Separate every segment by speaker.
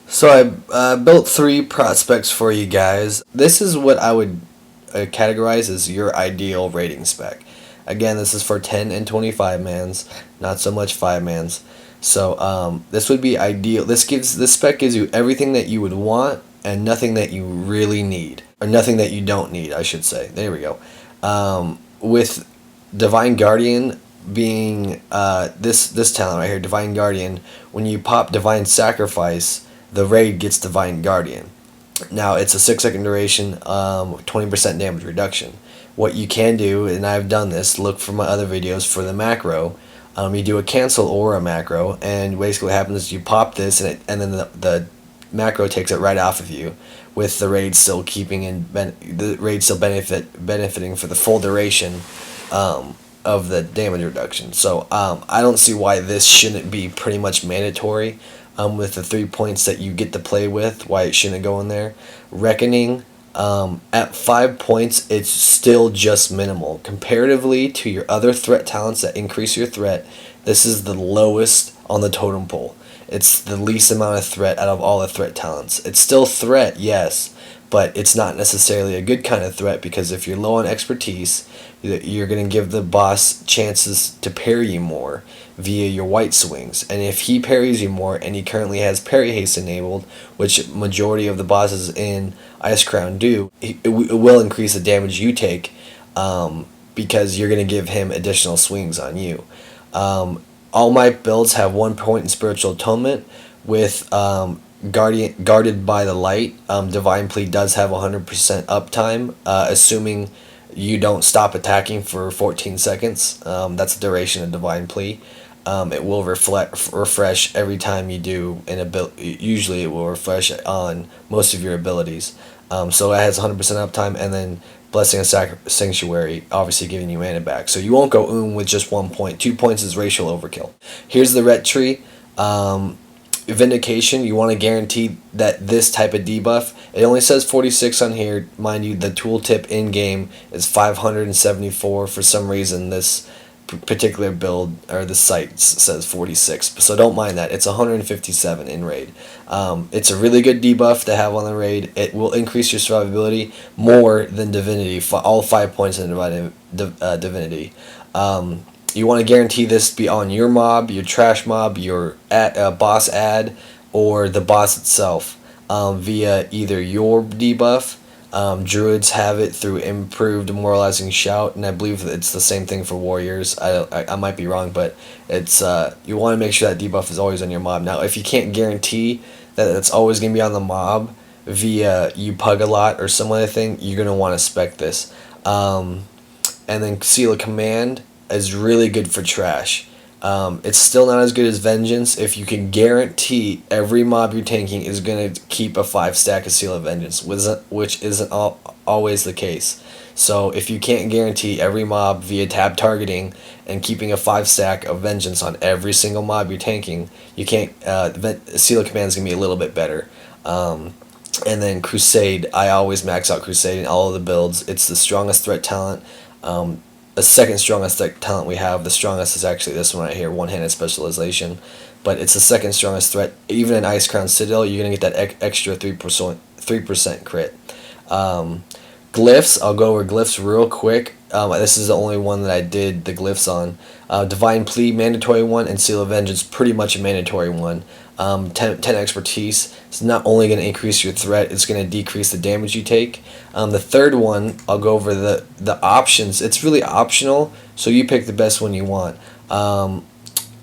Speaker 1: So I built three prospects for you guys. This is what I would categorize as your ideal rating spec. Again, this is for 10 and 25 mans, not so much 5 mans. So this would be ideal. This spec gives you everything that you would want and nothing that you really need, or nothing that you don't need, I should say. There we go. With Divine Guardian being this talent right here, Divine Guardian. When you pop Divine Sacrifice, the raid gets Divine Guardian. Now it's a 6-second duration, 20% damage reduction. What you can do, and I've done this, look for my other videos for the macro. You do a cancel or a macro, and basically what happens is you pop this, and then the macro takes it right off of you, with the raid still benefiting for the full duration of the damage reduction. So I don't see why this shouldn't be pretty much mandatory. With the 3 points that you get to play with, why it shouldn't go in there. Reckoning, at 5 points, it's still just minimal. Comparatively to your other threat talents that increase your threat, this is the lowest on the totem pole. It's the least amount of threat out of all the threat talents. It's still threat, yes, but it's not necessarily a good kind of threat, because if you're low on expertise, you're going to give the boss chances to parry you more via your white swings. And if he parries you more, and he currently has parry haste enabled, which majority of the bosses in Ice Crown do, it will increase the damage you take, because you're going to give him additional swings on you. All my builds have 1 point in Spiritual Atonement. With Guarded by the Light, Divine Plea does have 100% uptime, assuming you don't stop attacking for 14 seconds. That's the duration of Divine Plea. It will refresh every time you do usually it will refresh on most of your abilities. So it has 100% uptime, and then Blessing of Sanctuary obviously giving you mana back. So you won't go with just 1 point. 2 points is racial overkill. Here's the ret tree. Vindication, you want to guarantee that this type of debuff. It only says 46 on here. Mind you, the tooltip in-game is 574. For some reason, this particular build, or the site, says 46. So don't mind that. It's 157 in raid. It's a really good debuff to have on the raid. It will increase your survivability more than Divinity, all 5 points in Divinity. You want to guarantee this be on your mob, your trash mob, your boss ad, or the boss itself, via either your debuff. Druids have it through improved demoralizing shout, and I believe it's the same thing for warriors. I might be wrong, but it's you want to make sure that debuff is always on your mob. Now, if you can't guarantee that it's always going to be on the mob via you pug a lot or some other thing, you're going to want to spec this. And then Seal of Command is really good for trash. It's still not as good as Vengeance. If you can guarantee every mob you're tanking is going to keep a 5 stack of Seal of Vengeance, which isn't always the case. So if you can't guarantee every mob via tab targeting and keeping a 5 stack of Vengeance on every single mob you're tanking, you can't. Seal of Command is going to be a little bit better. And then Crusade, I always max out Crusade in all of the builds. It's the strongest threat talent. The second strongest talent we have. The strongest is actually this one right here, one-handed specialization, but it's the second strongest threat. Even in Ice Crown Citadel, you're gonna get that extra 3% crit. Glyphs, I'll go over glyphs real quick. This is the only one that I did the glyphs on. Divine Plea, mandatory one, and Seal of Vengeance, pretty much a mandatory one. 10 expertise. It's not only going to increase your threat, it's going to decrease the damage you take. The third one, I'll go over the options. It's really optional, so you pick the best one you want.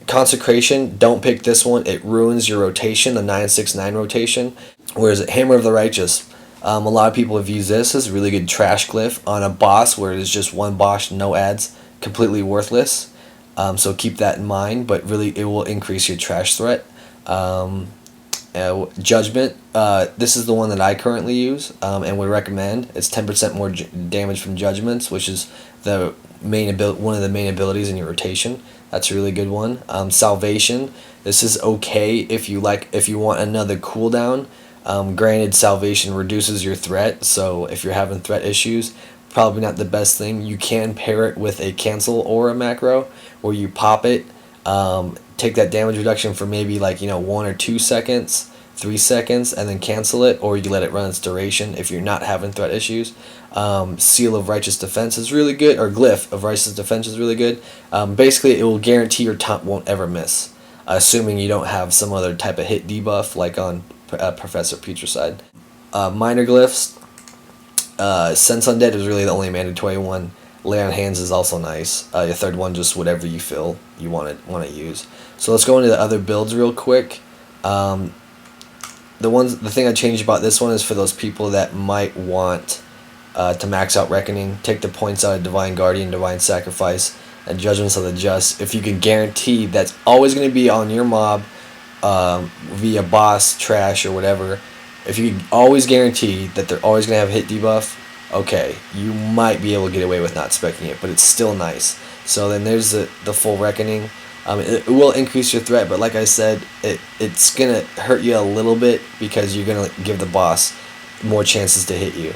Speaker 1: Consecration, don't pick this one. It ruins your rotation, the 9-6-9 rotation. Whereas Hammer of the Righteous, a lot of people have used this as a really good trash glyph on a boss where it is just one boss, no ads, completely worthless. So keep that in mind, but really it will increase your trash threat. Judgment, this is the one that I currently use and would recommend. It's 10% more damage from Judgments, which is one of the main abilities in your rotation. That's a really good one. Salvation, this is okay if you want another cooldown. Granted, Salvation reduces your threat, so if you're having threat issues, probably not the best thing. You can pair it with a cancel or a macro where you pop it, take that damage reduction for maybe 1 or 2 seconds, 3 seconds and then cancel it, or you let it run its duration if you're not having threat issues. Seal of Righteous Defense is really good, or Glyph of Righteous Defense is really good. Basically, it will guarantee your taunt won't ever miss, assuming you don't have some other type of hit debuff like on Professor Putricide. Minor Glyphs, Sense Undead is really the only mandatory one. Lay on Hands is also nice. Your third one, just whatever you feel you want to use. So let's go into the other builds real quick. The thing I changed about this one is for those people that might want to max out Reckoning, take the points out of Divine Guardian, Divine Sacrifice, and Judgments of the Just. If you can guarantee that's always going to be on your mob via boss, trash, or whatever, if you can always guarantee that they're always going to have hit debuff, okay, you might be able to get away with not specking it, but it's still nice. So then there's the full Reckoning. It will increase your threat, but like I said, it's going to hurt you a little bit because you're going to give the boss more chances to hit you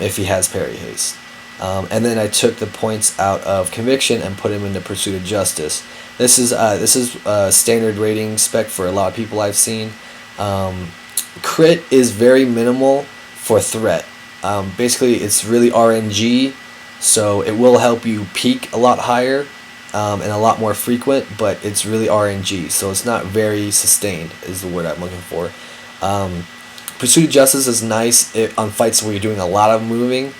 Speaker 1: if he has parry haste. And then I took the points out of Conviction and put him into Pursuit of Justice. This is standard rating spec for a lot of people I've seen. Crit is very minimal for threat. Basically, it's really RNG, so it will help you peak a lot higher and a lot more frequent, but it's really RNG, so it's not very sustained is the word I'm looking for. Pursuit of Justice is nice on fights where you're doing a lot of moving.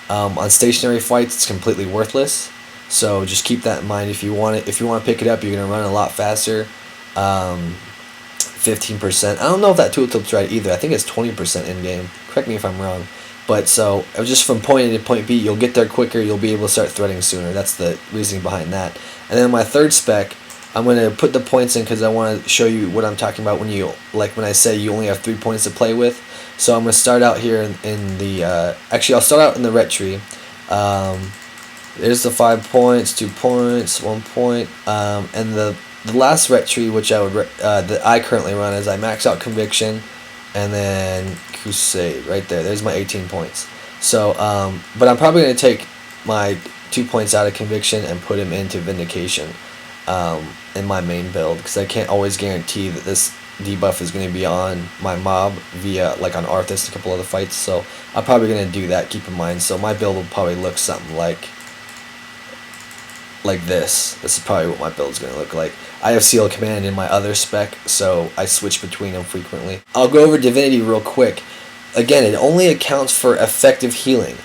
Speaker 1: On stationary fights, it's completely worthless. So just keep that in mind. If you want to pick it up, you're gonna run a lot faster. 15%. I don't know if that tooltip's right either. I think it's 20% in game. Correct me if I'm wrong. But so just from point A to point B, you'll get there quicker. You'll be able to start threading sooner. That's the reasoning behind that. And then my third spec, I'm going to put the points in because I want to show you what I'm talking about when I say you only have 3 points to play with. So I'm going to start out here in the actually I'll start out in the ret tree. There's the 5 points, 2 points, 1 point, and the last ret tree which that I currently run is I max out Conviction, and then Crusade right there. There's my 18 points. So, but I'm probably going to take my 2 points out of Conviction and put him into Vindication in my main build, because I can't always guarantee that this debuff is going to be on my mob via like on Arthas and a couple other fights. So I'm probably going to do that. Keep in mind. So my build will probably look something like this. This is probably what my build is going to look like. I have Seal Command in my other spec, so I switch between them frequently. I'll go over Divinity real quick. Again, it only accounts for effective healing,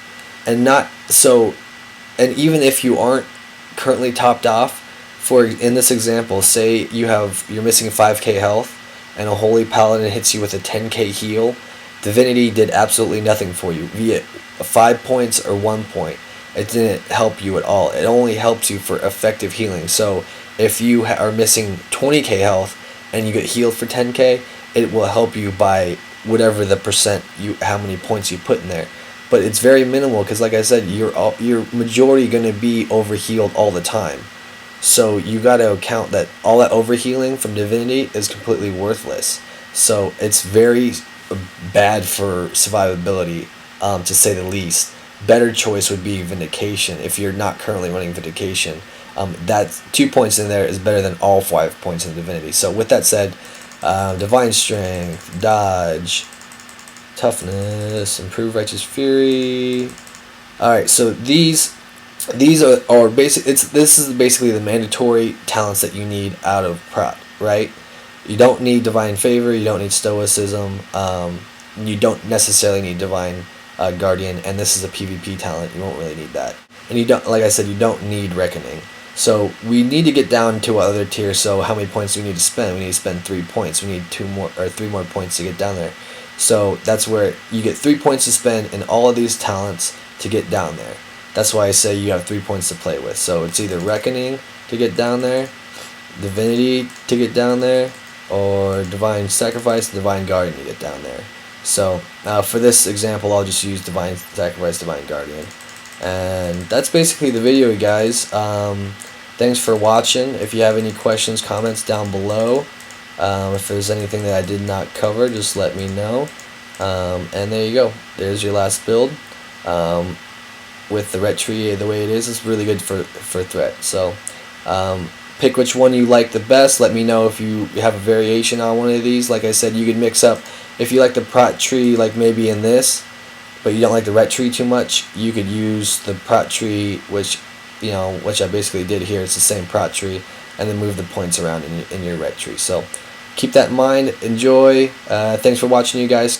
Speaker 1: and even if you aren't currently topped off, in this example, say you're missing 5k health, and a Holy Paladin hits you with a 10k heal, Divinity did absolutely nothing for you, be it 5 points or 1 point. It didn't help you at all. It only helps you for effective healing. So if you are missing 20k health and you get healed for 10k, it will help you by whatever the percent how many points you put in there. But it's very minimal because, like I said, you're majority going to be overhealed all the time. So you got to account that all that overhealing from Divinity is completely worthless. So it's very bad for survivability, to say the least. Better choice would be Vindication if you're not currently running Vindication. That 2 points in there is better than all 5 points in Divinity. So with that said, Divine Strength, Dodge, Toughness, Improve Righteous Fury. Alright, so these are basic. This is basically the mandatory talents that you need out of Prot, right? You don't need Divine Favor, you don't need Stoicism, you don't necessarily need Divine Guardian, and this is a PvP talent. You won't really need that, and you don't, like I said, you don't need Reckoning. So we need to get down to other tier. So how many points do we need to spend? We need to spend 3 points. We need 3 more points to get down there. So that's where you get 3 points to spend in all of these talents to get down there. That's why I say you have 3 points to play with. So it's either Reckoning to get down there, Divinity to get down there, or Divine Sacrifice, Divine Guardian to get down there. So for this example, I'll just use Divine Sacrifice, Divine Guardian. And that's basically the video, guys. Thanks for watching. If you have any questions, comments down below. If there's anything that I did not cover, just let me know. And there you go. There's your last build. With the ret tree the way it is, it's really good for threat. So Pick which one you like the best. Let me know if you have a variation on one of these. Like I said, you could mix up, if you like the prot tree like maybe in this, but you don't like the ret tree too much, you could use the prot tree, which I basically did here. It's the same prot tree, and then move the points around in your ret tree. So keep that in mind. Enjoy. Thanks for watching, you guys.